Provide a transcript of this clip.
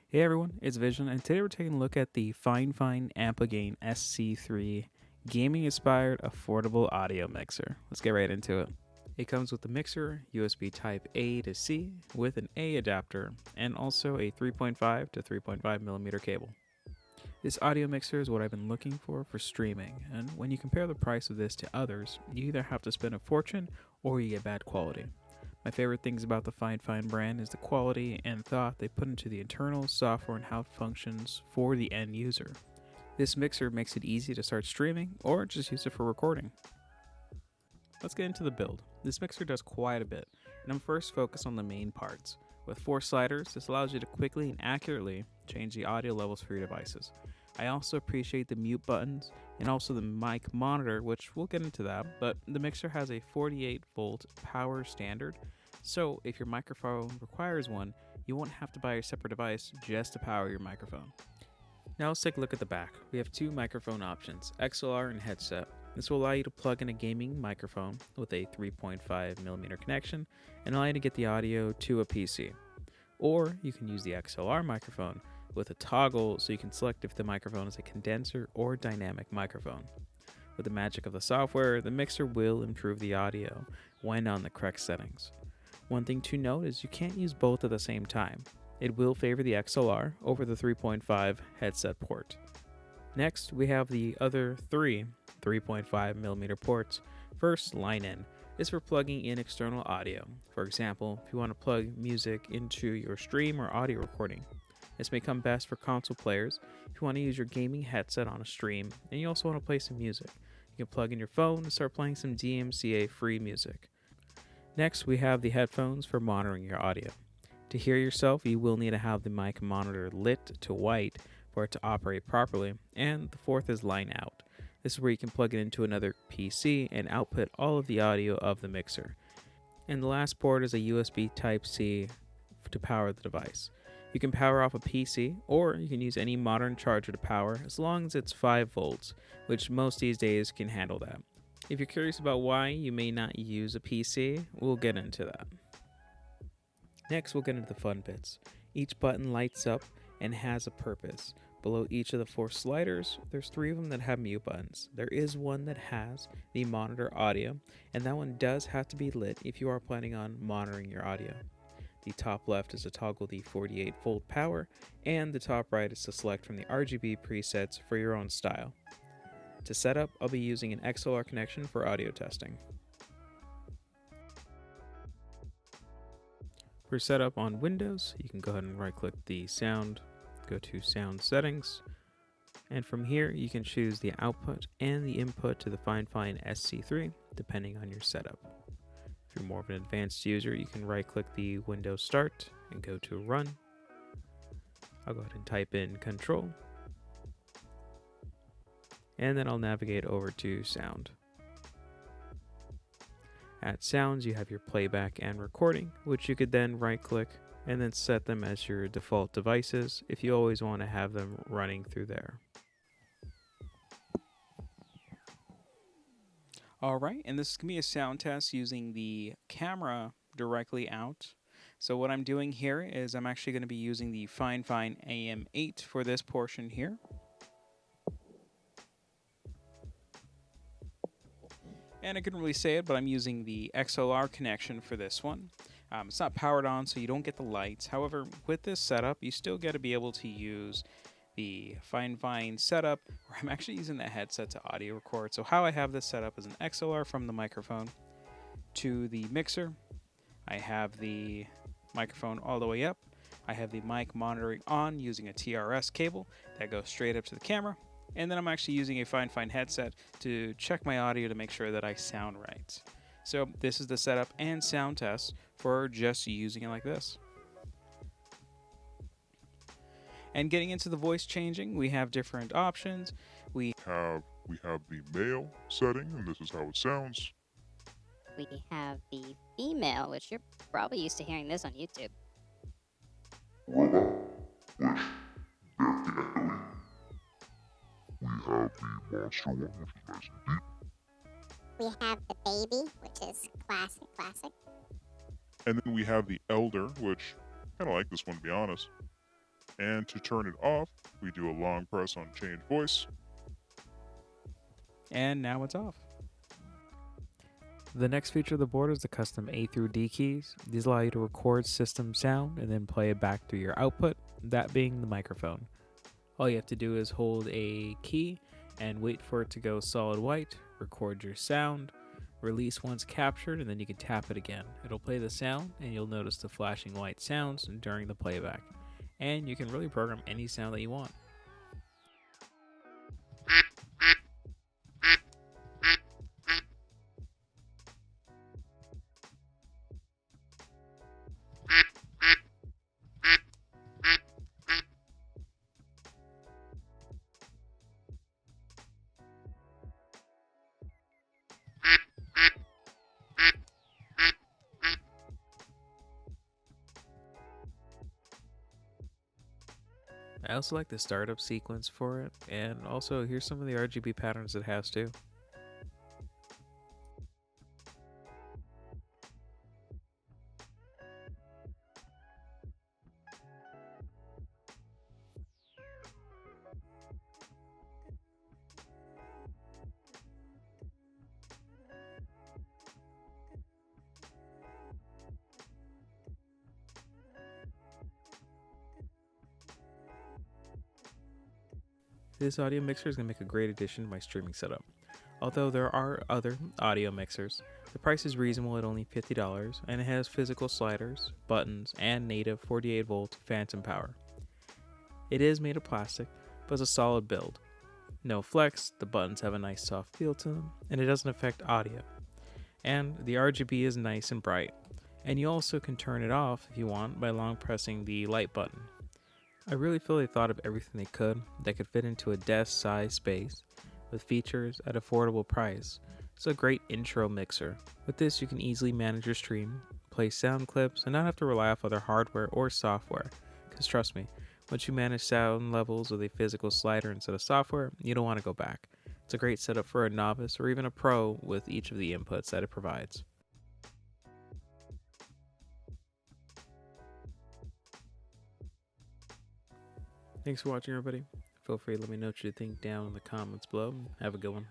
Hey everyone, it's Vision, and today we're taking a look at the Fifine AmpliGame SC3 gaming-inspired affordable audio mixer. Let's get right into it. It comes with the mixer, USB type A to C with an A adapter, and also a 3.5 to 3.5 millimeter cable. This audio mixer is what I've been looking for streaming, and when you compare the price of this to others, you either have to spend a fortune or you get bad quality. My favorite things about the Fifine brand is the quality and thought they put into the internal software and how it functions for the end user. This mixer makes it easy to start streaming or just use it for recording. Let's get into the build. This mixer does quite a bit, and I'm first focused on the main parts. With 4 sliders, this allows you to quickly and accurately change the audio levels for your devices. I also appreciate the mute buttons and also the mic monitor, which we'll get into that, but the mixer has a 48 volt power standard, so if your microphone requires one, you won't have to buy a separate device just to power your microphone. Now let's take a look at the back. We have 2 microphone options, XLR and headset. This will allow you to plug in a gaming microphone with a 3.5mm connection and allow you to get the audio to a PC. Or you can use the XLR microphone with a toggle so you can select if the microphone is a condenser or dynamic microphone. With the magic of the software, the mixer will improve the audio when on the correct settings. One thing to note is you can't use both at the same time. It will favor the XLR over the 3.5 headset port. Next, we have the other 3.5mm ports. First, line in is for plugging in external audio. For example, if you want to plug music into your stream or audio recording. This may come best for console players if you want to use your gaming headset on a stream and you also want to play some music. You can plug in your phone and start playing some DMCA free music. Next, we have the headphones for monitoring your audio. To hear yourself, you will need to have the mic monitor lit to white for it to operate properly, and the fourth is line out. This is where you can plug it into another PC and output all of the audio of the mixer. And the last port is a USB Type-C to power the device. You can power off a PC, or you can use any modern charger to power as long as it's 5 volts, which most these days can handle that. If you're curious about why you may not use a PC, we'll get into that. Next, we'll get into the fun bits. Each button lights up and has a purpose. Below each of the 4 sliders, there's 3 of them that have mute buttons. There is one that has the monitor audio, and that one does have to be lit if you are planning on monitoring your audio. The top left is to toggle the 48 volt power, and the top right is to select from the RGB presets for your own style. To set up, I'll be using an XLR connection for audio testing. For setup on Windows, you can go ahead and right-click the sound, go to Sound Settings, and from here you can choose the output and the input to the Fifine SC3 depending on your setup. If you're more of an advanced user, you can right-click the Windows Start and go to Run. I'll go ahead and type in Control, and then I'll navigate over to Sound. At Sounds, you have your playback and recording, which you could then right-click and then set them as your default devices if you always want to have them running through there. Alright, and this is going to be a sound test using the camera directly out. So what I'm doing here is I'm actually going to be using the Fifine AM8 for this portion here. And I couldn't really say it, but I'm using the XLR connection for this one. It's not powered on, so you don't get the lights. However, with this setup, you still get to be able to use the Fifine setup, where I'm actually using the headset to audio record. So how I have this set up is an XLR from the microphone to the mixer. I have the microphone all the way up. I have the mic monitoring on using a TRS cable that goes straight up to the camera. And then I'm actually using a Fifine headset to check my audio to make sure that I sound right. So this is the setup and sound test for just using it like this. And getting into the voice changing, we have different options. We have the male setting, and this is how it sounds. We have the female, which you're probably used to hearing this on YouTube. Robot, which very echoey. We have the monster one, which is nice and deep. We have the baby, which is classic. And then we have the elder, which I kind of like this one, to be honest. And to turn it off, we do a long press on change voice. And now it's off. The next feature of the board is the custom A through D keys. These allow you to record system sound and then play it back through your output, that being the microphone. All you have to do is hold a key and wait for it to go solid white, record your sound, release once captured, and then you can tap it again. It'll play the sound and you'll notice the flashing white sounds during the playback. And you can really program any sound that you want. I also like the startup sequence for it, and also here's some of the RGB patterns it has too. This audio mixer is going to make a great addition to my streaming setup. Although there are other audio mixers, the price is reasonable at only $50, and it has physical sliders, buttons, and native 48-volt phantom power. It is made of plastic, but it's a solid build. No flex, the buttons have a nice soft feel to them, and it doesn't affect audio. And the RGB is nice and bright, and you also can turn it off if you want by long pressing the light button. I really feel they thought of everything they could that could fit into a desk-sized space with features at affordable price. It's a great intro mixer. With this, you can easily manage your stream, play sound clips, and not have to rely off other hardware or software. Because trust me, once you manage sound levels with a physical slider instead of software, you don't want to go back. It's a great setup for a novice or even a pro with each of the inputs that it provides. Thanks for watching, everybody. Feel free to let me know what you think down in the comments below. Have a good one.